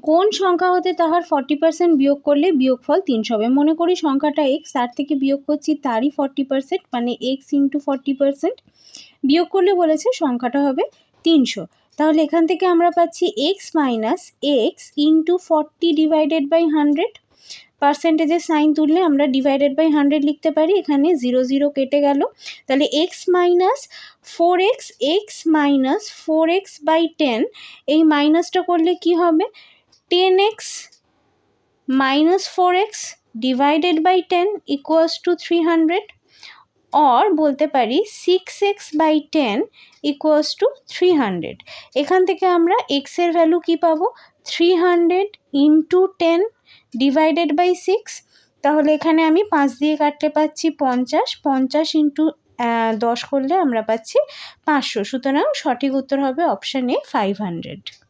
কোন সংখ্যা হতে তাহার 40% বিয়োগ করলে বিয়োগফল 300 হবে। মনে করি সংখ্যাটা এক্স, তার থেকে বিয়োগ করছি তারই 40%, মানে এক্স ইন্টু 40%, বিয়োগ করলে বলেছে সংখ্যাটা হবে 300। তাহলে এখান থেকে আমরা পাচ্ছি x minus x into 40 divided by 100। পার্সেন্টেজের সাইন তুললে আমরা ডিভাইডেড বাই 100 লিখতে পারি, এখানে 0 0 কেটে গেল। তাহলে x minus 4x, x minus 4x by 10, এই মাইনাসটা করলে কি হবে, 10x minus 4x divided by 10 equals to 300, or বলতে পারি 6x বাই 10 ইকুয়ালস টু 300। এখান থেকে আমরা x এর ভ্যালু কি পাবো, 300 ইন্টু 10 ডিভাইডেড বাই 6। তাহলে এখানে আমি 5 দিয়ে কাটতে পাচ্ছি 50, 50 ইন্টু 10 করলে আমরা পাচ্ছি 500। সুতরাং সঠিক উত্তর হবে অপশান এ 500।